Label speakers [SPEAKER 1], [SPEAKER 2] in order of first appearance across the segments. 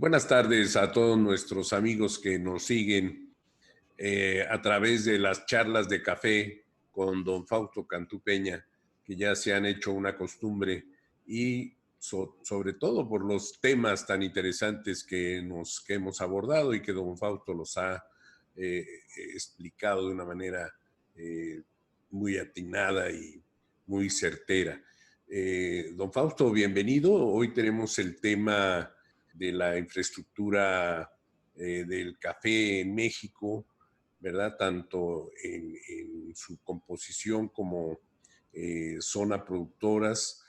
[SPEAKER 1] Buenas tardes a todos nuestros amigos que nos siguen a través de las charlas de café con don Fausto Cantú Peña, que ya se han hecho una costumbre y sobre todo por los temas tan interesantes que hemos abordado y que don Fausto los ha eh, explicado de una manera eh, muy atinada y muy certera. Don Fausto, bienvenido. Hoy tenemos el tema de la infraestructura del café en México, ¿verdad? Tanto en su composición como zonas productoras,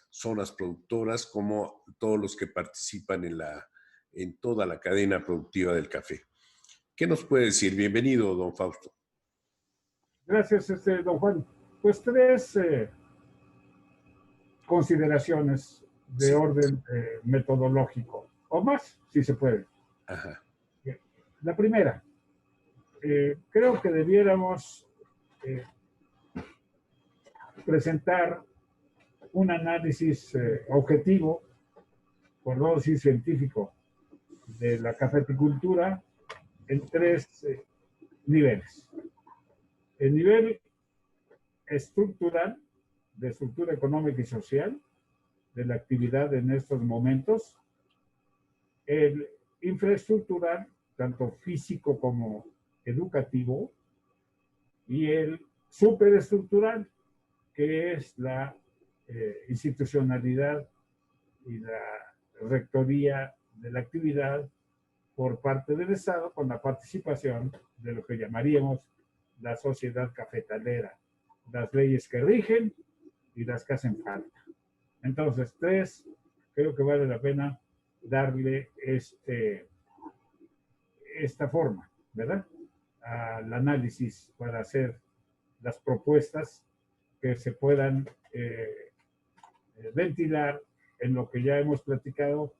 [SPEAKER 1] como todos los que participan en toda la cadena productiva del café. ¿Qué nos puede decir? Bienvenido, don Fausto.
[SPEAKER 2] Gracias, don Juan. Pues tres consideraciones de orden metodológico, o más, si se puede.
[SPEAKER 1] Ajá.
[SPEAKER 2] La primera, creo que debiéramos presentar un análisis objetivo, por no decir científico, de la cafeticultura en tres niveles. El nivel estructural, de estructura económica y social, de la actividad en estos momentos. El infraestructural, tanto físico como educativo. Y el superestructural, que es la institucionalidad y la rectoría de la actividad por parte del Estado, con la participación de lo que llamaríamos la sociedad cafetalera, las leyes que rigen y las que hacen falta. Entonces, tres, creo que vale la pena darle esta forma, ¿verdad?, al análisis para hacer las propuestas que se puedan ventilar en lo que ya hemos platicado.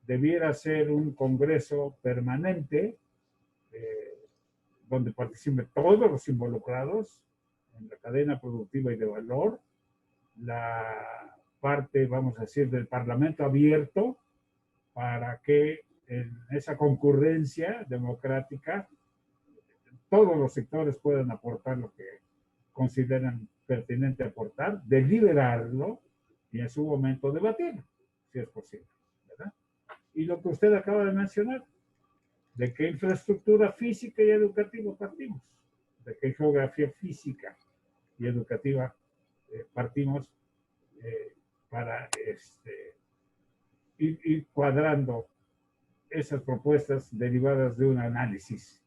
[SPEAKER 2] Debiera ser un congreso permanente donde participen todos los involucrados en la cadena productiva y de valor, la parte, vamos a decir, del Parlamento abierto, para que en esa concurrencia democrática todos los sectores puedan aportar lo que consideran pertinente aportar, deliberarlo y en su momento debatirlo, si es posible, ¿verdad? Y lo que usted acaba de mencionar, de qué infraestructura física y educativa partimos, de qué geografía física y educativa partimos para ir cuadrando esas propuestas derivadas de un análisis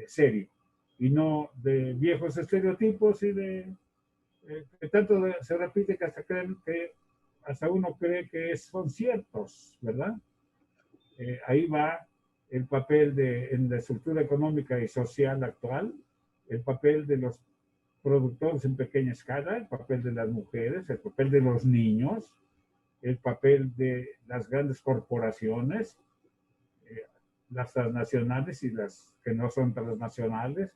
[SPEAKER 2] serio, y no de viejos estereotipos y que tanto se repite que hasta uno cree que son ciertos, ¿verdad? Ahí va el papel en la estructura económica y social actual, el papel de los productores en pequeña escala, el papel de las mujeres, el papel de los niños, el papel de las grandes corporaciones, las transnacionales y las que no son transnacionales,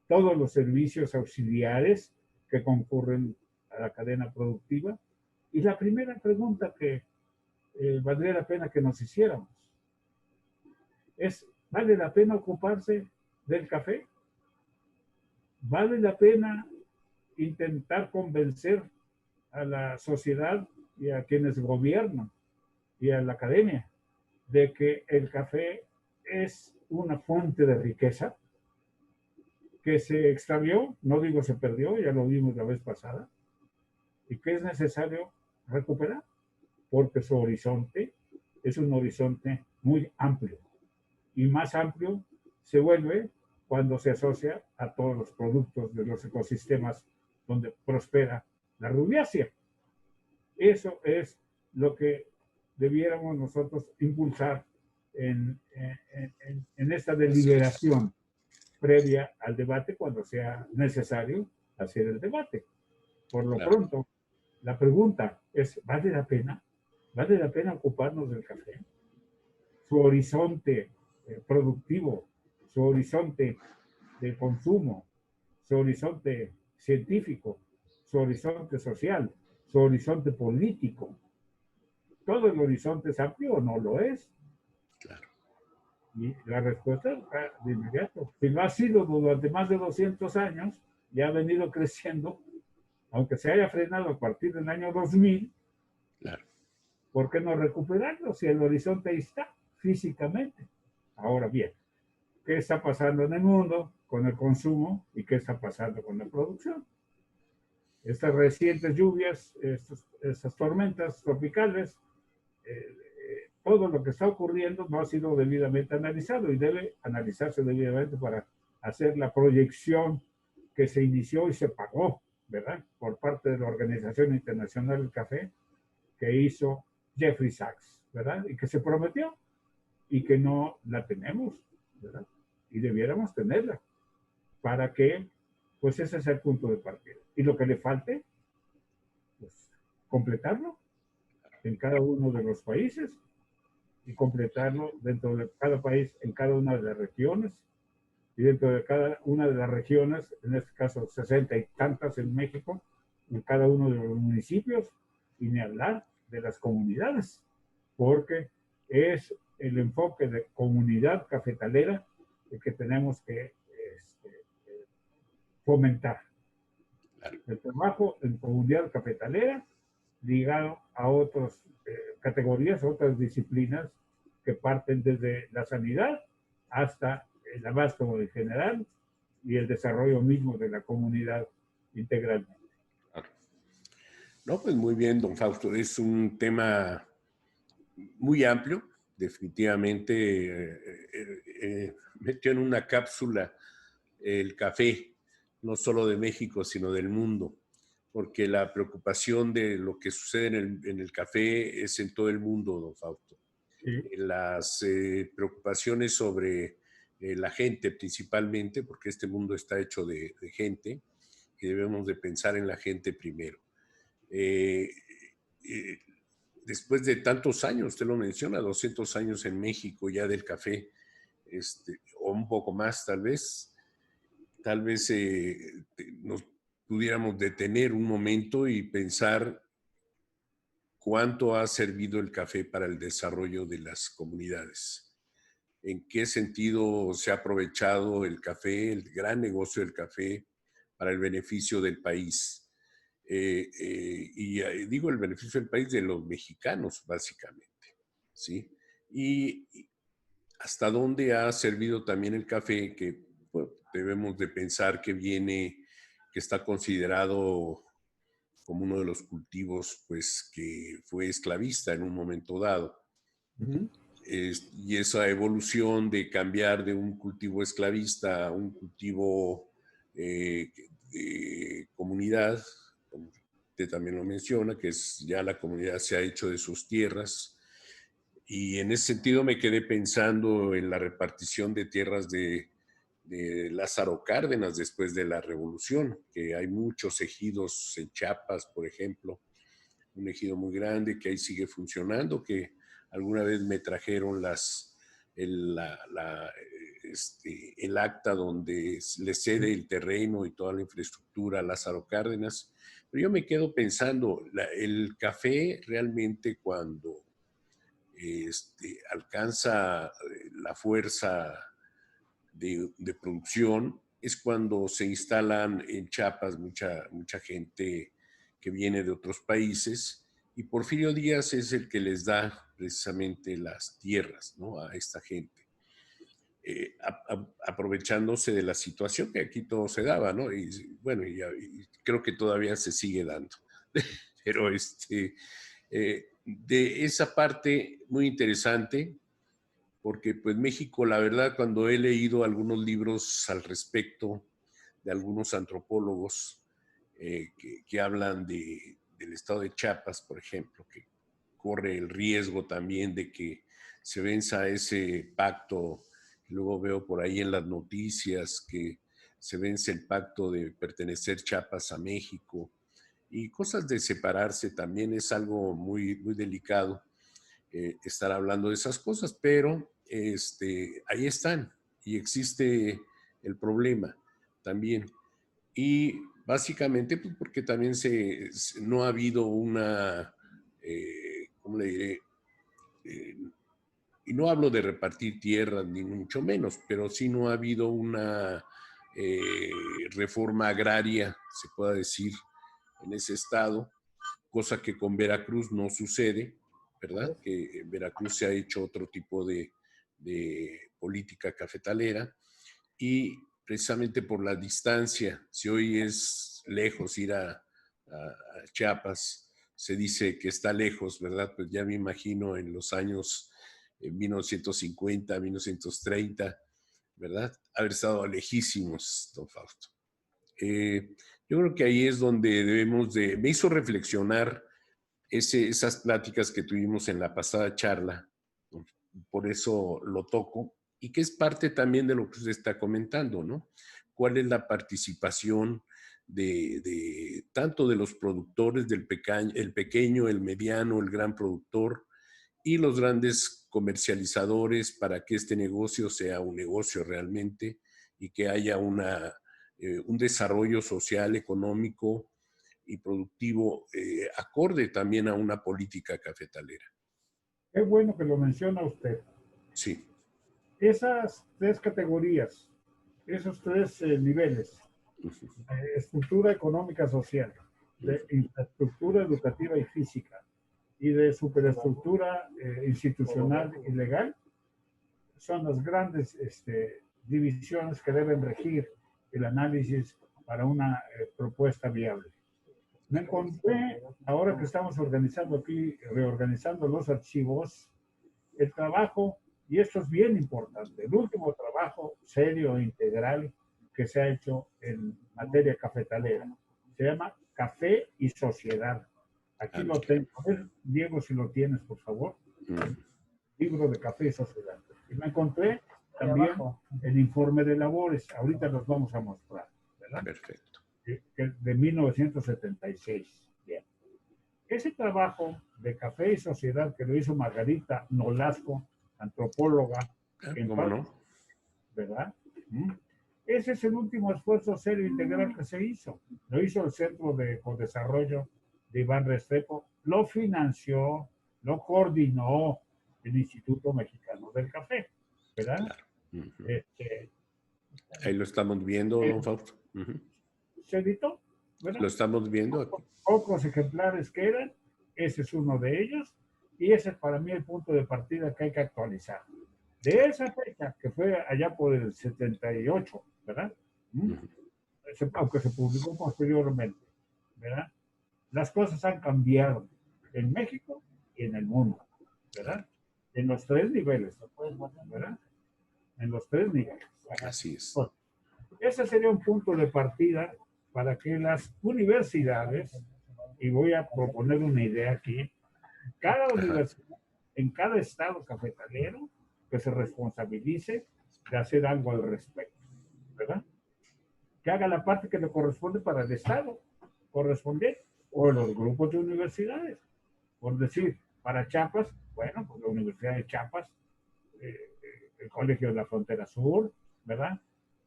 [SPEAKER 2] todos los servicios auxiliares que concurren a la cadena productiva. Y la primera pregunta que valdría la pena que nos hiciéramos es: ¿vale la pena ocuparse del café? ¿Vale la pena intentar convencer a la sociedad y a quienes gobiernan y a la academia de que el café es una fuente de riqueza que se extravió, no digo se perdió, ya lo vimos la vez pasada, y que es necesario recuperar, porque su horizonte es un horizonte muy amplio, y más amplio se vuelve cuando se asocia a todos los productos de los ecosistemas donde prospera la rubiácea. Eso es lo que debiéramos nosotros impulsar en esta deliberación previa al debate, cuando sea necesario hacer el debate. Por lo pronto, la pregunta es: ¿vale la pena? ¿Vale la pena ocuparnos del café? Su horizonte productivo, su horizonte de consumo, su horizonte científico, su horizonte social, su horizonte político. ¿Todo el horizonte es amplio o no lo es?
[SPEAKER 1] Claro.
[SPEAKER 2] Y la respuesta de inmediato. Si no ha sido durante más de 200 años, ya ha venido creciendo, aunque se haya frenado a partir del año 2000,
[SPEAKER 1] Claro.
[SPEAKER 2] ¿por qué no recuperarlo si el horizonte ahí está físicamente? Ahora bien, ¿qué está pasando en el mundo con el consumo y qué está pasando con la producción? Estas recientes lluvias, estas tormentas tropicales, todo lo que está ocurriendo no ha sido debidamente analizado y debe analizarse debidamente para hacer la proyección que se inició y se pagó, ¿verdad? Por parte de la Organización Internacional del Café que hizo Jeffrey Sachs, ¿verdad? Y que se prometió y que no la tenemos, ¿verdad? Y debiéramos tenerla para que, pues ese es el punto de partida. Y lo que le falte, pues completarlo en cada uno de los países y completarlo dentro de cada país, en cada una de las regiones, y dentro de cada una de las regiones, en este caso 60 y tantas en México, en cada uno de los municipios, y ni hablar de las comunidades, porque es el enfoque de comunidad cafetalera el que tenemos que fomentar.
[SPEAKER 1] Claro.
[SPEAKER 2] El trabajo en comunidad cafetalera ligado a otras categorías, otras disciplinas que parten desde la sanidad hasta el abasto en general y el desarrollo mismo de la comunidad integralmente.
[SPEAKER 1] Claro. No, pues muy bien, don Fausto. Es un tema muy amplio, definitivamente. Metió en una cápsula el café, no solo de México, sino del mundo, porque la preocupación de lo que sucede en el café es en todo el mundo, don Fausto.
[SPEAKER 2] Sí.
[SPEAKER 1] Las preocupaciones sobre la gente principalmente, porque este mundo está hecho de gente y debemos de pensar en la gente primero. Eh, eh, Después de tantos años, usted lo menciona, 200 años en México ya del café, o un poco más tal vez nos pudiéramos detener un momento y pensar cuánto ha servido el café para el desarrollo de las comunidades. ¿En qué sentido se ha aprovechado el café, el gran negocio del café, para el beneficio del país? Digo el beneficio del país de los mexicanos, básicamente, ¿sí? Y hasta dónde ha servido también el café, que bueno, debemos de pensar que que está considerado como uno de los cultivos, pues, que fue esclavista en un momento dado.
[SPEAKER 2] Uh-huh.
[SPEAKER 1] Y esa evolución de cambiar de un cultivo esclavista a un cultivo de comunidad, como usted también lo menciona, que es ya la comunidad se ha hecho de sus tierras. Y en ese sentido me quedé pensando en la repartición de tierras de Lázaro Cárdenas después de la revolución, que hay muchos ejidos en Chiapas, por ejemplo, un ejido muy grande que ahí sigue funcionando, que alguna vez me trajeron el acta donde le cede el terreno y toda la infraestructura a Lázaro Cárdenas. Pero yo me quedo pensando, el café realmente cuando alcanza la fuerza de producción es cuando se instalan en Chiapas mucha gente que viene de otros países y Porfirio Díaz es el que les da precisamente las tierras, ¿no?, a esta gente. Aprovechándose de la situación que aquí todo se daba, ¿no? Y bueno, y creo que todavía se sigue dando. Pero de esa parte muy interesante, porque pues México, la verdad, cuando he leído algunos libros al respecto de algunos antropólogos que hablan del estado de Chiapas, por ejemplo, que corre el riesgo también de que se venza ese pacto. Luego veo por ahí en las noticias que se vence el pacto de pertenecer Chiapas a México y cosas de separarse también es algo muy delicado estar hablando de esas cosas, pero ahí están y existe el problema también. Y básicamente pues, porque también no ha habido una, ¿cómo le diré? Eh, y no hablo de repartir tierras ni mucho menos, pero sí no ha habido una reforma agraria, se pueda decir, en ese estado, cosa que con Veracruz no sucede, ¿verdad? Que en Veracruz se ha hecho otro tipo de política cafetalera y precisamente por la distancia, si hoy es lejos ir a Chiapas, se dice que está lejos, ¿verdad? Pues ya me imagino en los años 1950, 1930, ¿verdad? Haber estado lejísimos, don Fausto. Yo creo que ahí es donde debemos de... Me hizo reflexionar esas pláticas que tuvimos en la pasada charla, por eso lo toco, y que es parte también de lo que usted está comentando, ¿no? ¿Cuál es la participación de tanto de los productores, el pequeño, el mediano, el gran productor y los grandes comercializadores para que este negocio sea un negocio realmente y que haya un desarrollo social, económico y productivo acorde también a una política cafetalera?
[SPEAKER 2] Qué bueno que lo menciona usted.
[SPEAKER 1] Sí.
[SPEAKER 2] Esas tres categorías, esos tres niveles, estructura económica social, de infraestructura educativa y física y de superestructura institucional y legal, son las grandes divisiones que deben regir el análisis para una propuesta viable. Me encontré, ahora que estamos organizando aquí, reorganizando los archivos, el trabajo, y esto es bien importante, el último trabajo serio e integral que se ha hecho en materia cafetalera. Se llama Café y Sociedad. Aquí lo tengo. A ver, Diego, si lo tienes, por favor. Libro de Café y Sociedad. Y me encontré también el informe de labores. Ahorita los vamos a mostrar, ¿verdad?
[SPEAKER 1] Perfecto.
[SPEAKER 2] De 1976. Bien. Ese trabajo de Café y Sociedad que lo hizo Margarita Nolasco, antropóloga,
[SPEAKER 1] ¿Cómo no?
[SPEAKER 2] ¿verdad? Ese es el último esfuerzo serio integral que se hizo. Lo hizo el Centro de Desarrollo de Iván Restrepo, lo financió, lo coordinó el Instituto Mexicano del Café, ¿verdad?
[SPEAKER 1] Claro. Ahí lo estamos viendo, don Fausto.
[SPEAKER 2] Se editó, ¿verdad?
[SPEAKER 1] Lo estamos viendo aquí.
[SPEAKER 2] Pocos ejemplares quedan, ese es uno de ellos, y ese es para mí el punto de partida que hay que actualizar. De esa fecha, que fue allá por el 78, ¿verdad? Aunque se publicó posteriormente, ¿verdad? Las cosas han cambiado en México y en el mundo, ¿verdad? En los tres niveles, ¿verdad? En los tres niveles.
[SPEAKER 1] Así es.
[SPEAKER 2] Bueno, ese sería un punto de partida para que las universidades, y voy a proponer una idea aquí, cada universidad, en cada estado cafetalero, que se responsabilice de hacer algo al respecto, ¿verdad? Que haga la parte que le corresponde para el estado correspondiente o los grupos de universidades. Por decir, para Chiapas, bueno, pues la Universidad de Chiapas, el Colegio de la Frontera Sur, ¿verdad?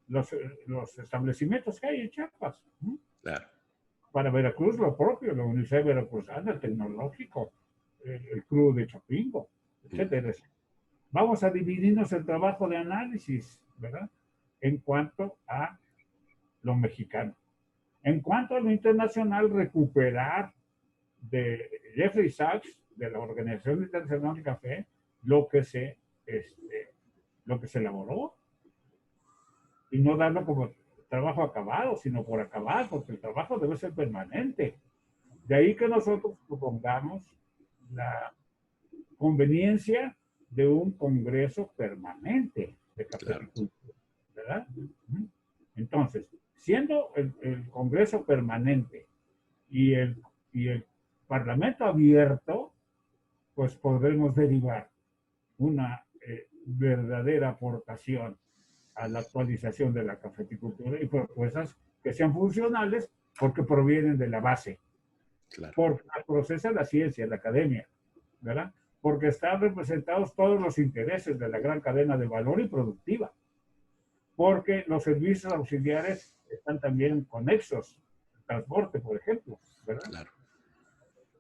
[SPEAKER 2] Los establecimientos que hay en Chiapas.
[SPEAKER 1] Claro.
[SPEAKER 2] Para Veracruz, lo propio, la Universidad Veracruzana, el Tecnológico, el Club de Chapingo, etcétera. Vamos a dividirnos el trabajo de análisis, ¿verdad? En cuanto a lo mexicano. En cuanto a lo internacional, recuperar de Jeffrey Sachs, de la Organización Internacional de Café, lo que se elaboró. Y no darlo como trabajo acabado, sino por acabar, porque el trabajo debe ser permanente. De ahí que nosotros propongamos la conveniencia de un congreso permanente de cafeticultura, ¿verdad? Entonces, siendo el congreso permanente y el parlamento abierto, pues podremos derivar una verdadera aportación a la actualización de la cafeticultura y propuestas que sean funcionales porque provienen de la base. Claro. Porque procesa la ciencia, la academia, ¿verdad? Porque están representados todos los intereses de la gran cadena de valor y productiva. Porque los servicios auxiliares están también conexos, el transporte, por ejemplo, ¿verdad? Claro.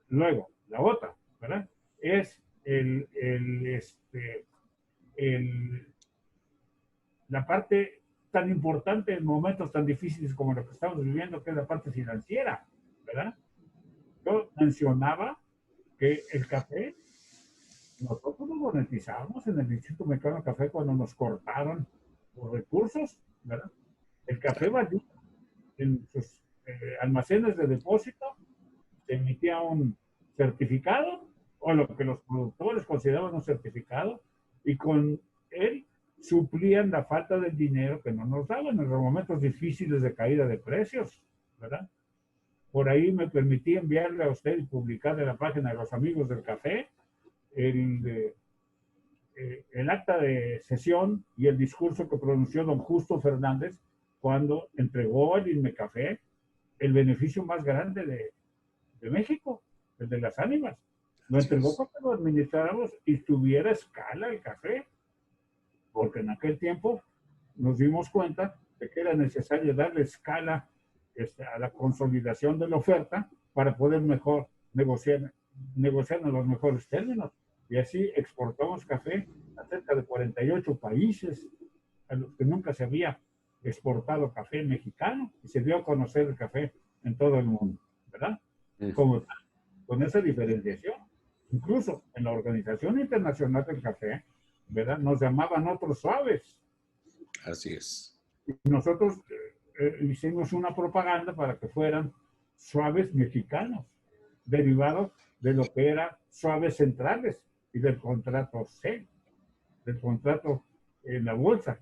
[SPEAKER 2] Luego, la otra, ¿verdad? Es la parte tan importante en momentos tan difíciles como lo que estamos viviendo, que es la parte financiera, ¿verdad? Yo mencionaba que el café, nosotros lo monetizamos en el Instituto Mexicano de Café cuando nos cortaron los recursos, ¿verdad? El café valía en sus almacenes de depósito, se emitía un certificado, o lo que los productores consideraban un certificado, y con él suplían la falta del dinero que no nos daban en los momentos difíciles de caída de precios, ¿verdad? Por ahí me permití enviarle a usted y publicar en la página de los amigos del café el, el acta de sesión y el discurso que pronunció don Justo Fernández cuando entregó al Inmecafé el beneficio más grande de México, el de las ánimas. Lo entregó para que lo administráramos y tuviera escala el café, porque en aquel tiempo nos dimos cuenta de que era necesario darle escala a la consolidación de la oferta para poder mejor negociar en los mejores términos. Y así exportamos café a cerca de 48 países a los que nunca se había exportado café mexicano y se dio a conocer el café en todo el mundo, ¿verdad? Como, con esa diferenciación. Incluso en la Organización Internacional del Café, ¿verdad? Nos llamaban otros suaves.
[SPEAKER 1] Así es.
[SPEAKER 2] Y nosotros hicimos una propaganda para que fueran suaves mexicanos, derivados de lo que era suaves centrales y del contrato C, del contrato en la bolsa.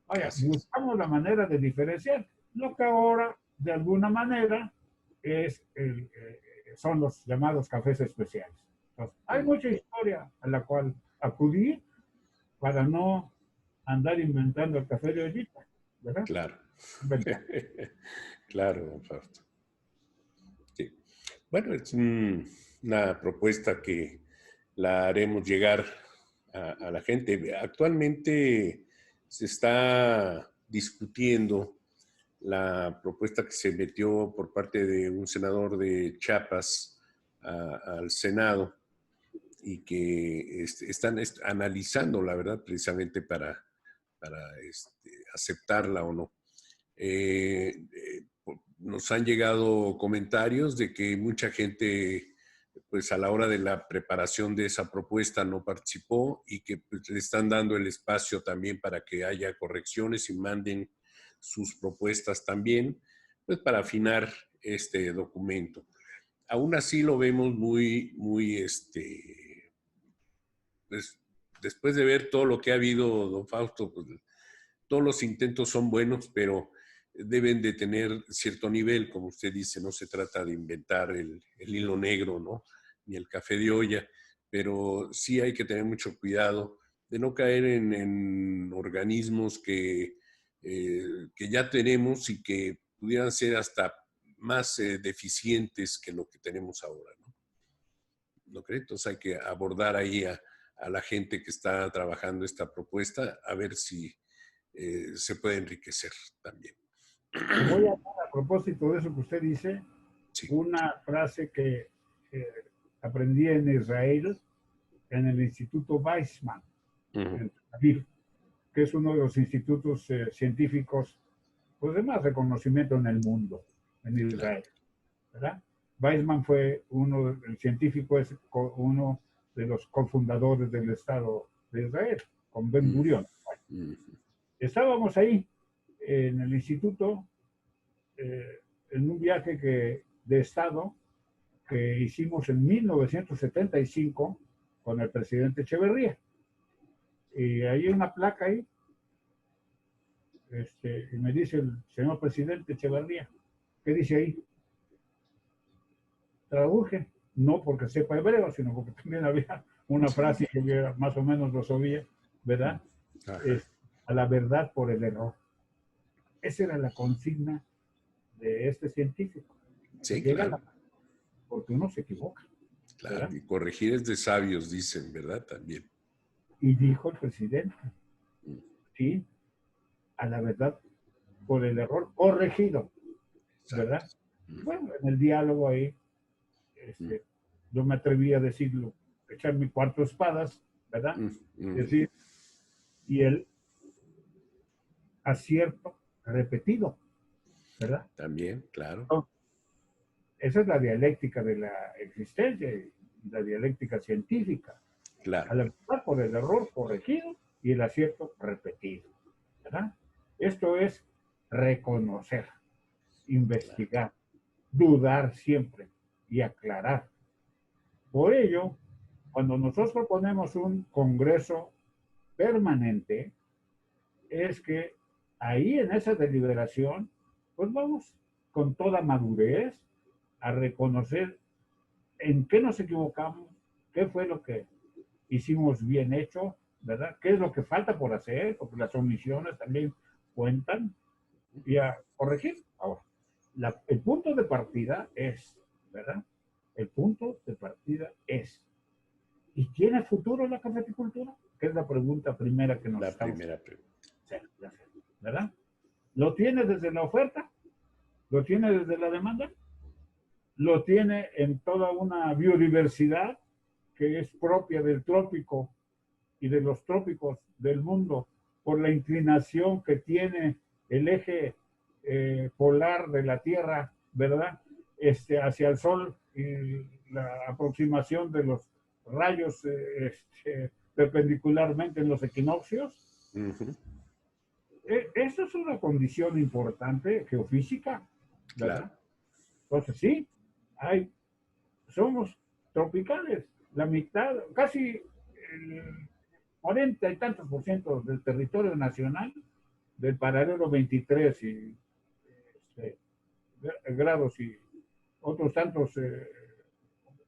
[SPEAKER 2] Vaya, buscamos la manera de diferenciar lo que ahora, de alguna manera, son los llamados cafés especiales. Entonces, hay mucha historia a la cual acudir para no andar inventando el café de ollita, ¿verdad?
[SPEAKER 1] Claro. Claro, don Fausto. Sí. Bueno, es una propuesta que la haremos llegar a la gente. Actualmente se está discutiendo la propuesta que se metió por parte de un senador de Chiapas al Senado y que están analizando, la verdad, precisamente para aceptarla o no. Nos han llegado comentarios de que mucha gente, pues a la hora de la preparación de esa propuesta no participó y que pues, le están dando el espacio también para que haya correcciones y manden sus propuestas también, pues para afinar este documento. Aún así lo vemos muy, pues después de ver todo lo que ha habido, don Fausto, pues, todos los intentos son buenos, pero deben de tener cierto nivel, como usted dice, no se trata de inventar el hilo negro, ¿no? Ni el café de olla, pero sí hay que tener mucho cuidado de no caer en organismos que ya tenemos y que pudieran ser hasta más deficientes que lo que tenemos ahora, ¿no? ¿No cree? Entonces hay que abordar ahí a la gente que está trabajando esta propuesta a ver si se puede enriquecer también.
[SPEAKER 2] Voy a dar a propósito de eso que usted dice,
[SPEAKER 1] Sí.
[SPEAKER 2] una frase que aprendí en Israel, en el Instituto Weizmann, en Tel Aviv, que es uno de los institutos científicos pues, de más reconocimiento en el mundo, en Israel, ¿verdad? Weizmann fue el científico es uno de los cofundadores del Estado de Israel, con Ben Gurion. Estábamos ahí en el instituto en un viaje de Estado que hicimos en 1975 con el presidente Echeverría. Y hay una placa ahí, y me dice el señor presidente Echeverría, ¿qué dice ahí? Traduje, no porque sepa hebreo, sino porque también había una frase que yo más o menos lo sabía, ¿verdad? A la verdad por el error. Esa era la consigna de este científico.
[SPEAKER 1] Sí, claro.
[SPEAKER 2] Porque uno se equivoca.
[SPEAKER 1] Claro,
[SPEAKER 2] ¿verdad?
[SPEAKER 1] y corregir es de sabios, dicen, ¿verdad? También.
[SPEAKER 2] Y dijo el presidente, sí, a la verdad por el error corregido, ¿verdad? Bueno, en el diálogo ahí, yo me atreví a decirlo, echar mi cuarto espadas, ¿verdad? Decir, y el acierto repetido, ¿verdad?
[SPEAKER 1] También, claro,
[SPEAKER 2] Esa es la dialéctica de la existencia y la dialéctica científica.
[SPEAKER 1] claro,
[SPEAKER 2] Al empezar por el error corregido y el acierto repetido, ¿verdad? Esto es reconocer,
[SPEAKER 1] claro.
[SPEAKER 2] investigar, dudar siempre y aclarar. Por ello, cuando nosotros proponemos un congreso permanente, es que ahí en esa deliberación, pues vamos con toda madurez a reconocer en qué nos equivocamos, qué fue lo que hicimos bien hecho, ¿verdad? ¿Qué es lo que falta por hacer? Porque las omisiones también cuentan y a corregir. Ahora, el punto de partida es, ¿verdad? El punto de partida es, ¿y tiene futuro la cafeticultura? Que es la pregunta primera que nos
[SPEAKER 1] La
[SPEAKER 2] estamos
[SPEAKER 1] primera pregunta.
[SPEAKER 2] haciendo, ¿verdad? ¿Lo tiene desde la oferta? ¿Lo tiene desde la demanda? ¿Lo tiene en toda una biodiversidad que es propia del trópico y de los trópicos del mundo por la inclinación que tiene el eje polar de la Tierra, ¿verdad? Hacia el Sol y la aproximación de los rayos perpendicularmente en los equinoccios?
[SPEAKER 1] Ujú,
[SPEAKER 2] Esa es una condición importante geofísica,
[SPEAKER 1] claro,
[SPEAKER 2] ¿verdad? Entonces sí, hay, somos tropicales, la mitad, casi el 40 y tantos por ciento del territorio nacional, del paralelo 23 y este, grados y otros tantos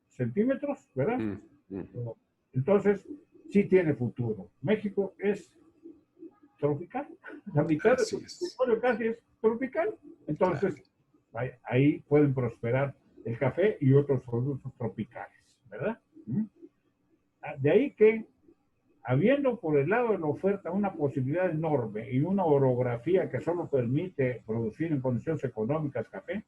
[SPEAKER 2] centímetros, ¿verdad?
[SPEAKER 1] mm, mm,
[SPEAKER 2] Entonces, sí tiene futuro. México es tropical, la mitad de
[SPEAKER 1] así
[SPEAKER 2] su
[SPEAKER 1] es,
[SPEAKER 2] territorio casi es tropical.
[SPEAKER 1] claro,
[SPEAKER 2] Entonces, ahí pueden prosperar el café y otros productos tropicales, ¿verdad? De ahí que, habiendo por el lado de la oferta una posibilidad enorme y una orografía que solo permite producir en condiciones económicas café,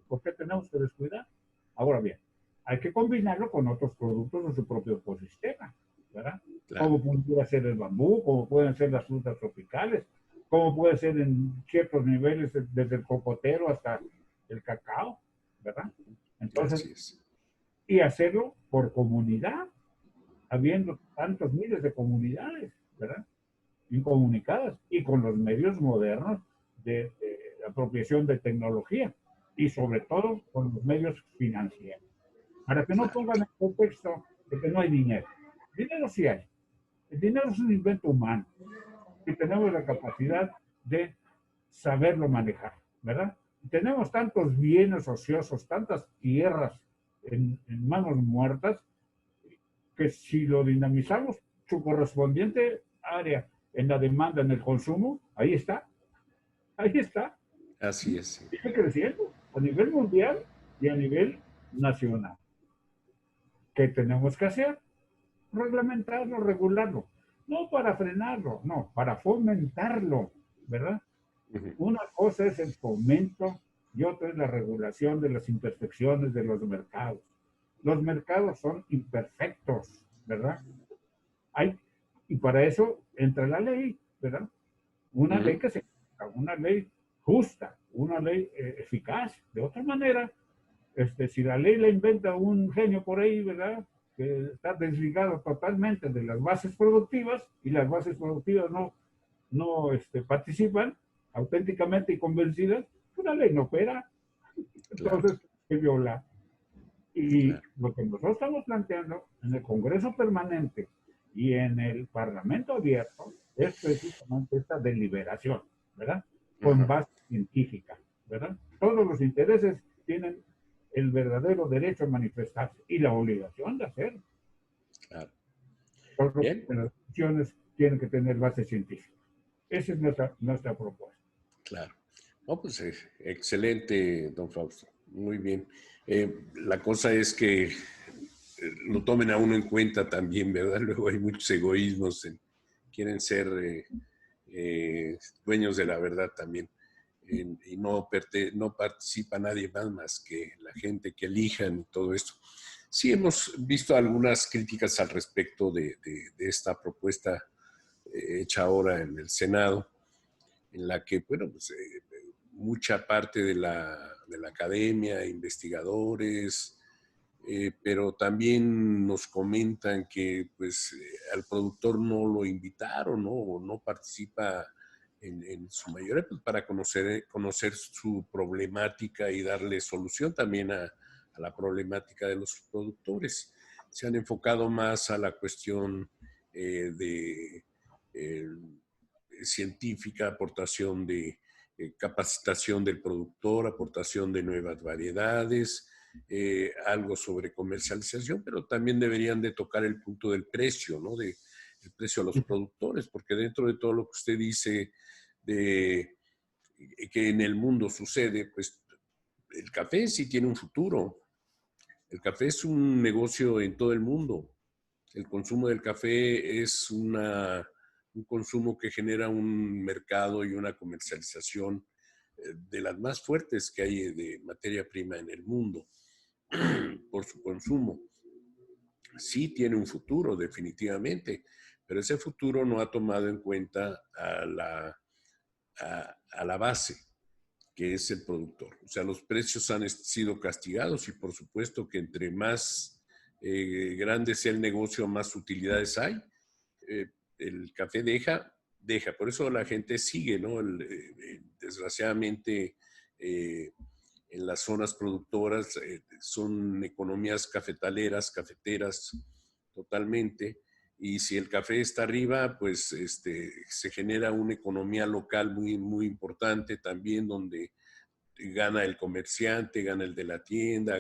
[SPEAKER 2] ¿por qué tenemos que descuidar? Ahora bien, hay que combinarlo con otros productos de su propio ecosistema, ¿verdad?
[SPEAKER 1] claro,
[SPEAKER 2] Como pudiera ser el bambú, como pueden ser las frutas tropicales, como puede ser en ciertos niveles desde el cocotero hasta el cacao, ¿verdad? Entonces,
[SPEAKER 1] así es,
[SPEAKER 2] y hacerlo por comunidad, habiendo tantos miles de comunidades, ¿verdad? Incomunicadas y con los medios modernos de apropiación de tecnología y sobre todo con los medios financieros. Para que no
[SPEAKER 1] claro,
[SPEAKER 2] pongan el contexto de que no hay dinero. Dinero sí hay. El dinero es un invento humano y tenemos la capacidad de saberlo manejar, ¿verdad? Tenemos tantos bienes ociosos, tantas tierras en manos muertas, que si lo dinamizamos, su correspondiente área en la demanda, en el consumo, ahí está,
[SPEAKER 1] así es, sí,
[SPEAKER 2] sigue creciendo a nivel mundial y a nivel nacional. ¿Qué tenemos que hacer? Reglamentarlo, regularlo. No para frenarlo, no, para fomentarlo, ¿verdad?
[SPEAKER 1] ujú,
[SPEAKER 2] Una cosa es el fomento y otra es la regulación de las imperfecciones de los mercados. Los mercados son imperfectos, ¿verdad? Hay, y para eso entra la ley, ¿verdad? Una ley
[SPEAKER 1] ujú,
[SPEAKER 2] que se, una ley justa, una ley eficaz. De otra manera, si la ley la inventa un genio por ahí, ¿verdad? Que está desligado totalmente de las bases productivas y las bases productivas no participan auténticamente y convencidas, una ley no opera,
[SPEAKER 1] claro,
[SPEAKER 2] entonces se viola. Y
[SPEAKER 1] claro,
[SPEAKER 2] lo que nosotros estamos planteando en el Congreso Permanente y en el Parlamento Abierto es precisamente esta deliberación, ¿verdad? Con
[SPEAKER 1] ajá,
[SPEAKER 2] base científica, ¿verdad? Todos los intereses tienen el verdadero derecho a manifestarse y la obligación de hacerlo.
[SPEAKER 1] claro,
[SPEAKER 2] Solo
[SPEAKER 1] bien,
[SPEAKER 2] que las decisiones tienen que tener base científica. Esa es nuestra propuesta.
[SPEAKER 1] claro. No, pues excelente, don Fausto, muy bien. La cosa es que lo tomen a uno en cuenta también, ¿verdad? Luego hay muchos egoísmos, quieren ser dueños de la verdad también. Y no participa nadie más que la gente que elijan y todo esto. Sí hemos visto algunas críticas al respecto de esta propuesta hecha ahora en el Senado, en la que, bueno, pues, mucha parte de la academia, investigadores, pero también nos comentan que pues al productor no lo invitaron, ¿no? O no participa en su mayoría, pues, para conocer su problemática y darle solución también a la problemática de los productores. Se han enfocado más a la cuestión de eh, científica, aportación de capacitación del productor, aportación de nuevas variedades, algo sobre comercialización, pero también deberían de tocar el punto del precio, ¿no? El precio a los productores, porque dentro de todo lo que usted dice de que en el mundo sucede, pues el café sí tiene un futuro. El café es un negocio en todo el mundo. El consumo del café es un consumo que genera un mercado y una comercialización de las más fuertes que hay de materia prima en el mundo por su consumo. Sí tiene un futuro, definitivamente, pero ese futuro no ha tomado en cuenta a la base, que es el productor. O sea, los precios han sido castigados y por supuesto que entre más grande sea el negocio, más utilidades hay. El café deja. Por eso la gente sigue, ¿no? Desgraciadamente, en las zonas productoras son economías cafeteras totalmente. Y si el café está arriba, pues se genera una economía local muy importante también, donde gana el comerciante, gana el de la tienda,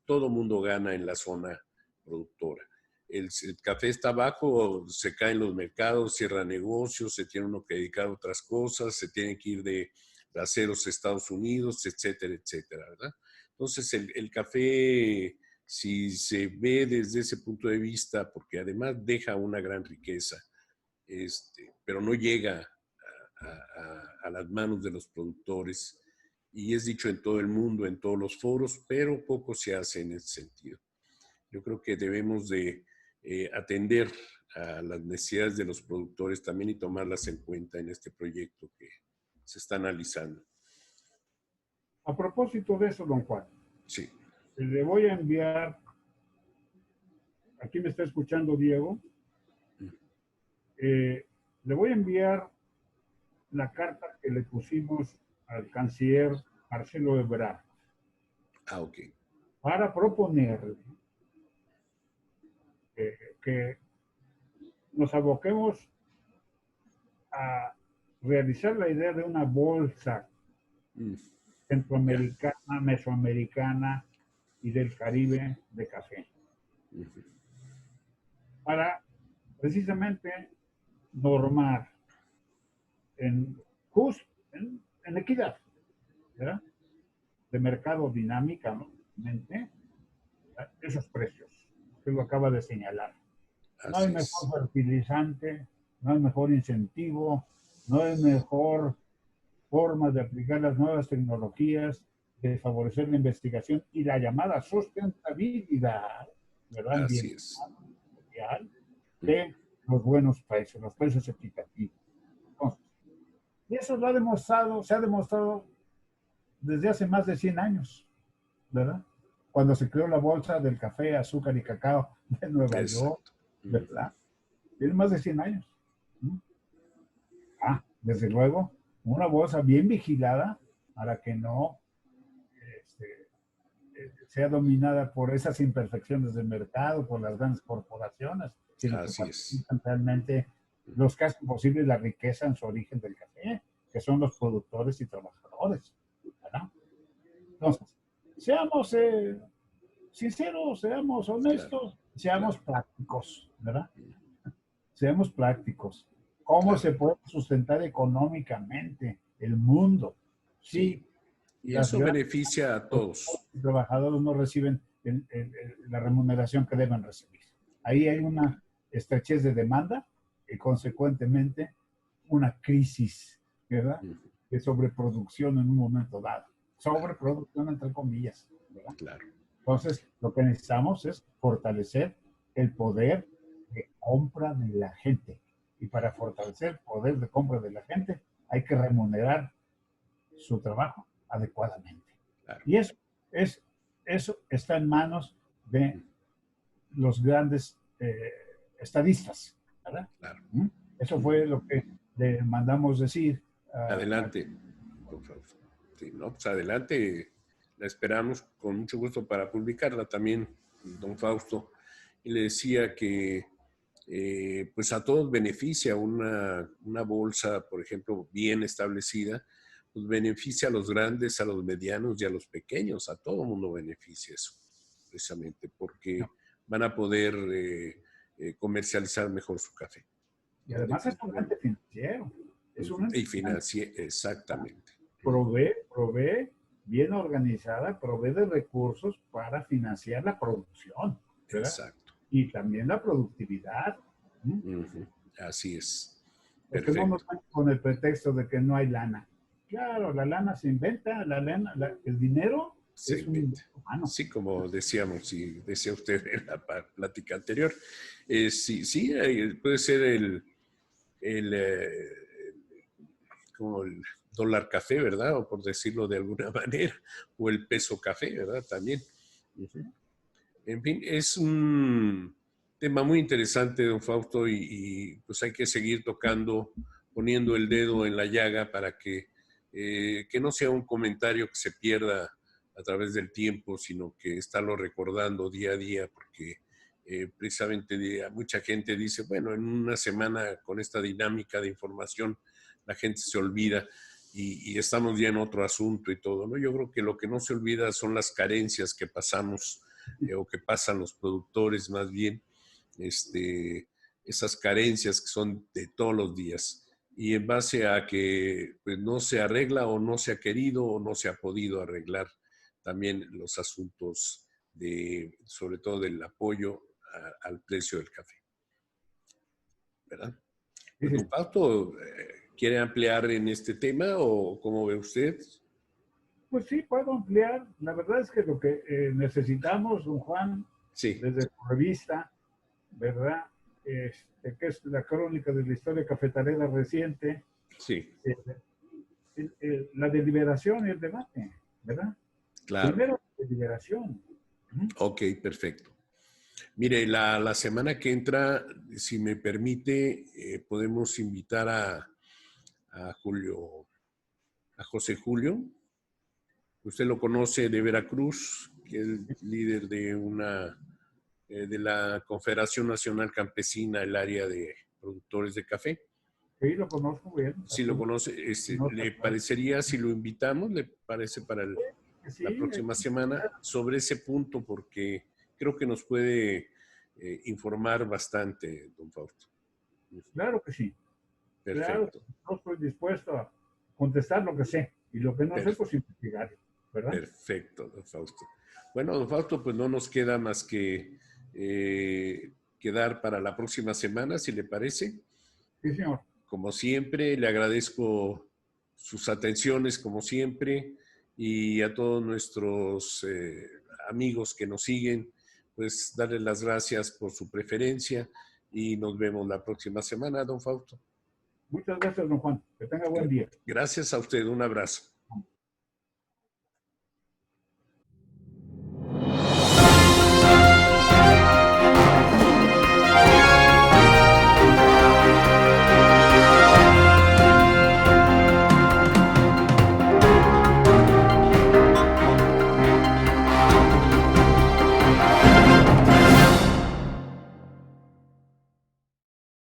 [SPEAKER 1] todo mundo gana en la zona productora. El café está abajo, se caen los mercados, cierra negocios, se tiene uno que dedicar a otras cosas, se tiene que ir de aceros a Estados Unidos, etcétera, etcétera, ¿verdad? Entonces el café, si se ve desde ese punto de vista, porque además deja una gran riqueza, pero no llega a las manos de los productores, y es dicho en todo el mundo, en todos los foros, pero poco se hace en ese sentido. Yo creo que debemos de atender a las necesidades de los productores también y tomarlas en cuenta en este proyecto que se está analizando.
[SPEAKER 2] A propósito de eso, don Juan,
[SPEAKER 1] Sí.
[SPEAKER 2] le voy a enviar, aquí me está escuchando Diego, le voy a enviar la carta que le pusimos al canciller Marcelo Ebrard.
[SPEAKER 1] Ah, ok.
[SPEAKER 2] Para proponerle que nos aboquemos a realizar la idea de una bolsa centroamericana, mesoamericana y del Caribe de café. Para precisamente normar en equidad, ¿verdad? De mercado dinámicamente esos precios que lo acaba de señalar. No hay mejor fertilizante, no hay mejor incentivo, no hay mejor forma de aplicar las nuevas tecnologías, de favorecer la investigación y la llamada sustentabilidad, ¿verdad?
[SPEAKER 1] Así es.
[SPEAKER 2] Social, de los buenos precios, los precios equitativos. Entonces, y eso lo ha demostrado, se ha demostrado desde hace más de 100 años, ¿verdad? Cuando se creó la bolsa del café, azúcar y cacao de Nueva York, ¿verdad? Tiene más de 100 años. Desde luego, una bolsa bien vigilada para que no sea dominada por esas imperfecciones del mercado, por las grandes corporaciones, sino que participan realmente los que hacen posible la riqueza en su origen del café, que son los productores y trabajadores, ¿verdad? Entonces, seamos sinceros, seamos honestos, seamos prácticos, ¿verdad? Seamos prácticos. ¿Cómo se puede sustentar económicamente el mundo? Sí.
[SPEAKER 1] Y eso beneficia a todos.
[SPEAKER 2] Los trabajadores no reciben la remuneración que deben recibir. Ahí hay una estrechez de demanda y consecuentemente una crisis, ¿verdad? De sobreproducción en un momento dado. Sobreproducción entre comillas, ¿verdad?
[SPEAKER 1] Claro.
[SPEAKER 2] Entonces, lo que necesitamos es fortalecer el poder de compra de la gente. Y para fortalecer el poder de compra de la gente, hay que remunerar su trabajo adecuadamente.
[SPEAKER 1] Claro.
[SPEAKER 2] Y eso está en manos de los grandes estadistas, ¿verdad?
[SPEAKER 1] Claro.
[SPEAKER 2] Eso fue lo que le mandamos decir.
[SPEAKER 1] Adelante, don Fausto. Sí, no, pues adelante, la esperamos con mucho gusto para publicarla también, don Fausto. Y le decía que pues a todos beneficia una bolsa, por ejemplo, bien establecida, pues beneficia a los grandes, a los medianos y a los pequeños, a todo el mundo beneficia eso, precisamente, porque van a poder comercializar mejor su café.
[SPEAKER 2] Y además es un ente financiero.
[SPEAKER 1] Y financiero, exactamente.
[SPEAKER 2] Provee bien organizada, provee de recursos para financiar la producción, ¿verdad?
[SPEAKER 1] Exacto.
[SPEAKER 2] Y también la productividad.
[SPEAKER 1] Así es.
[SPEAKER 2] Porque no nos van con el pretexto de que no hay lana. Claro, la lana se inventa, el dinero
[SPEAKER 1] se
[SPEAKER 2] es
[SPEAKER 1] inventa.
[SPEAKER 2] Un humano.
[SPEAKER 1] Sí, como decíamos y decía usted en la plática anterior, sí, puede ser como el dólar café, ¿verdad? O por decirlo de alguna manera, o el peso café, ¿verdad? También. En fin, es un tema muy interesante, don Fausto, y pues hay que seguir tocando, poniendo el dedo en la llaga para que no sea un comentario que se pierda a través del tiempo, sino que estarlo recordando día a día, porque precisamente mucha gente dice, bueno, en una semana con esta dinámica de información, la gente se olvida y estamos ya en otro asunto y todo, ¿no? Yo creo que lo que no se olvida son las carencias que pasamos o que pasan los productores más bien, esas carencias que son de todos los días. Y en base a que pues, no se arregla o no se ha querido o no se ha podido arreglar también los asuntos sobre todo del apoyo al precio del café. ¿Verdad? Pues, don Fausto, ¿quiere ampliar en este tema o cómo ve usted?
[SPEAKER 2] Pues sí, puedo ampliar. La verdad es que lo que necesitamos, don Juan,
[SPEAKER 1] sí,
[SPEAKER 2] desde su revista, ¿verdad? Que es la crónica de la historia cafetalera reciente.
[SPEAKER 1] Sí.
[SPEAKER 2] La deliberación y el debate, ¿verdad?
[SPEAKER 1] Claro.
[SPEAKER 2] Primero, deliberación.
[SPEAKER 1] Ok, perfecto. Mire, la semana que entra, si me permite, podemos invitar a José Julio. Usted lo conoce de Veracruz, que es líder de la Confederación Nacional Campesina, el área de productores de café.
[SPEAKER 2] Sí, lo conozco bien.
[SPEAKER 1] Si lo conoce, ¿le parecería si lo invitamos? ¿Le parece para la próxima semana sobre ese punto? Porque creo que nos puede informar bastante, don Fausto.
[SPEAKER 2] Claro que sí.
[SPEAKER 1] Perfecto.
[SPEAKER 2] Claro, yo estoy dispuesto a contestar lo que sé y lo que no sé, pues investigar, ¿verdad?
[SPEAKER 1] Perfecto, don Fausto. Bueno, don Fausto, pues no nos queda más que quedar para la próxima semana, si le parece.
[SPEAKER 2] Sí, señor.
[SPEAKER 1] Como siempre, le agradezco sus atenciones, como siempre, y a todos nuestros amigos que nos siguen, pues darles las gracias por su preferencia y nos vemos la próxima semana, don Fausto.
[SPEAKER 2] Muchas gracias, don Juan. Que tenga buen día.
[SPEAKER 1] Gracias a usted. Un abrazo.